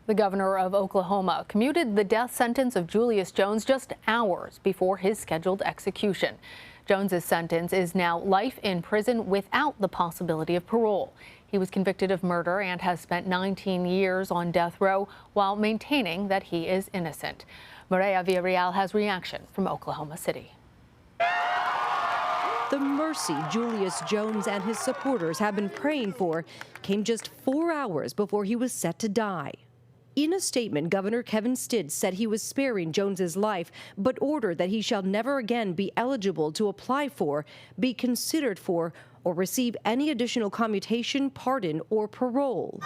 The governor of Oklahoma commuted the death sentence of Julius Jones just hours before his scheduled execution. Jones's sentence is now life in prison without the possibility of parole. He was convicted of murder and has spent 19 years on death row while maintaining that he is innocent. Mireya Villarreal has reaction from Oklahoma City. The mercy Julius Jones and his supporters have been praying for came just 4 hours before he was set to die. In a statement, Governor Kevin Stitt said he was sparing Jones's life, but ordered that he shall never again be eligible to apply for, be considered for, or receive any additional commutation, pardon, or parole.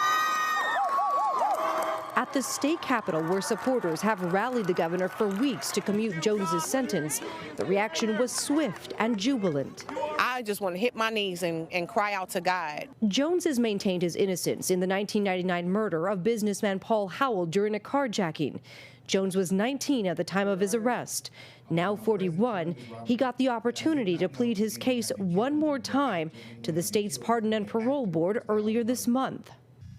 At the state capitol, where supporters have rallied the governor for weeks to commute Jones's sentence, the reaction was swift and jubilant. I just want to hit my knees and cry out to God. Jones has maintained his innocence in the 1999 murder of businessman Paul Howell during a carjacking. Jones was 19 at the time of his arrest. Now 41, he got the opportunity to plead his case one more time to the state's Pardon and Parole Board earlier this month.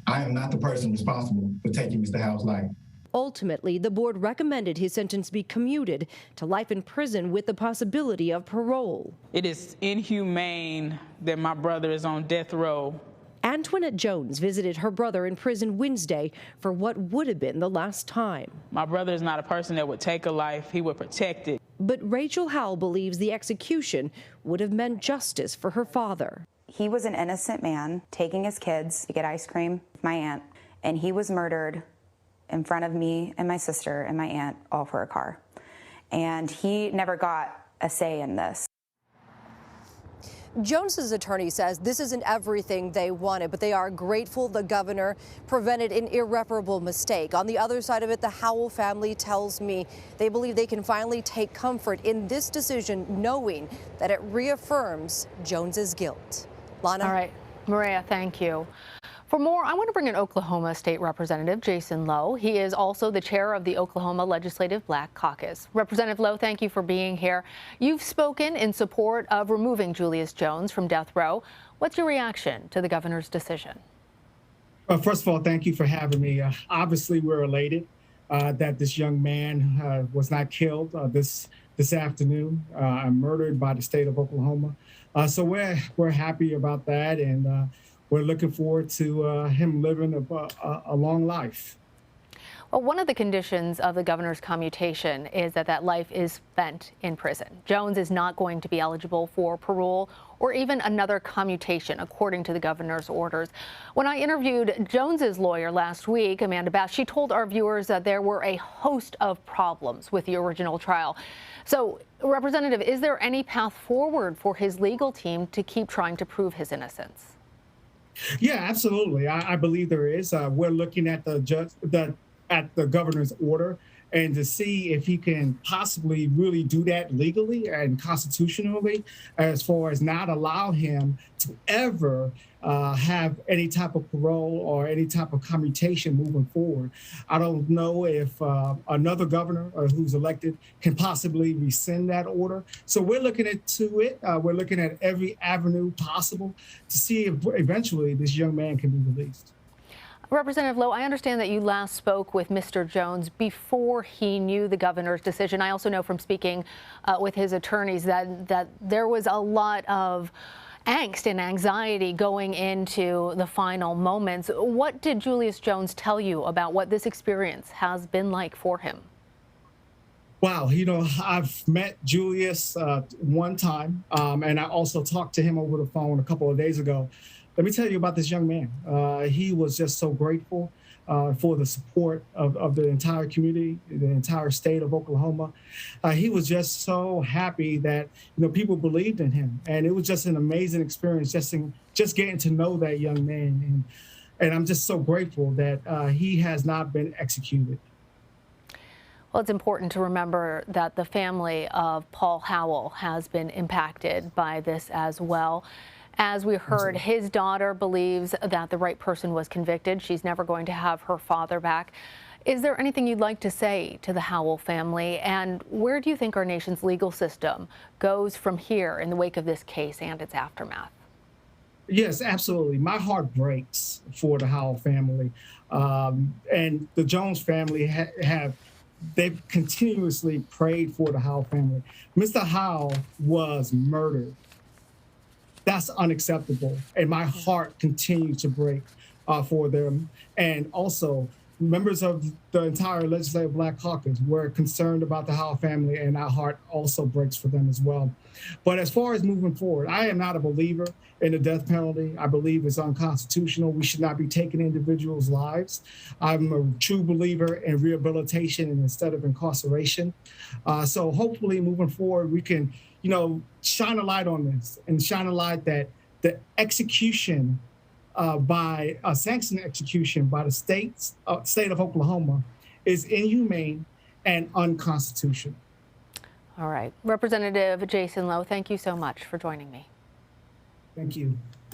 I am not the person responsible for taking Mr. Howell's life. Ultimately, the board recommended his sentence be commuted to life in prison with the possibility of parole. It is inhumane that my brother is on death row. Antoinette Jones visited her brother in prison Wednesday for what would have been the last time. My brother is not a person that would take a life. He would protect it. But Rachel Howell believes the execution would have meant justice for her father. He was an innocent man taking his kids to get ice cream with my aunt, and he was murdered in front of me and my sister and my aunt, all for a car. And he never got a say in this. Jones's attorney says this isn't everything they wanted, but they are grateful the governor prevented an irreparable mistake. On the other side of it, the Howell family tells me they believe they can finally take comfort in this decision, knowing that it reaffirms Jones's guilt. Lana? All right, Mireya, thank you. For more, I want to bring in Oklahoma State Representative Jason Lowe. He is also the chair of the Oklahoma Legislative Black Caucus. Representative Lowe, thank you for being here. You've spoken in support of removing Julius Jones from death row. What's your reaction to the governor's decision? First of all, thank you for having me. Obviously, we're elated that this young man was not killed this afternoon, murdered by the state of Oklahoma. So we're happy about that, and we're looking forward to him living a long life. Well, one of the conditions of the governor's commutation is that life is spent in prison. Jones is not going to be eligible for parole or even another commutation, according to the governor's orders. When I interviewed Jones's lawyer last week, Amanda Bass, she told our viewers that there were a host of problems with the original trial. So, Representative, is there any path forward for his legal team to keep trying to prove his innocence? Yeah, absolutely. I believe there is. We're looking at the governor's order and to see if he can possibly really do that legally and constitutionally, as far as not allow him to ever have any type of parole or any type of commutation moving forward. I don't know if another governor who's elected can possibly rescind that order. So we're looking into it. We're looking at every avenue possible to see if eventually this young man can be released. Representative Lowe, I understand that you last spoke with Mr. Jones before he knew the governor's decision. I also know from speaking with his attorneys that there was a lot of angst and anxiety going into the final moments. What did Julius Jones tell you about what this experience has been like for him? Wow, I've met Julius one time, and I also talked to him over the phone a couple of days ago. Let me tell you about this young man. He was just so grateful for the support of the entire community, the entire state of Oklahoma. He was just so happy that people believed in him, and it was just an amazing experience just getting to know that young man. And I'm just so grateful that he has not been executed. Well, it's important to remember that the family of Paul Howell has been impacted by this as well. As we heard, his daughter believes that the right person was convicted. She's never going to have her father back. Is there anything you'd like to say to the Howell family? And where do you think our nation's legal system goes from here in the wake of this case and its aftermath? Yes, absolutely. My heart breaks for the Howell family. And the Jones family they've continuously prayed for the Howell family. Mr. Howell was murdered. That's unacceptable. And my heart continues to break for them. And also, members of the entire Legislative Black Caucus were concerned about the Howell family, and our heart also breaks for them as well. But as far as moving forward, I am not a believer in the death penalty. I believe it's unconstitutional. We should not be taking individuals' lives. I'm a true believer in rehabilitation instead of incarceration. So hopefully moving forward, we can, shine a light on this and shine a light that the execution by a sanctioned execution by the state of Oklahoma is inhumane and unconstitutional. All right. Representative Jason Lowe, thank you so much for joining me. Thank you.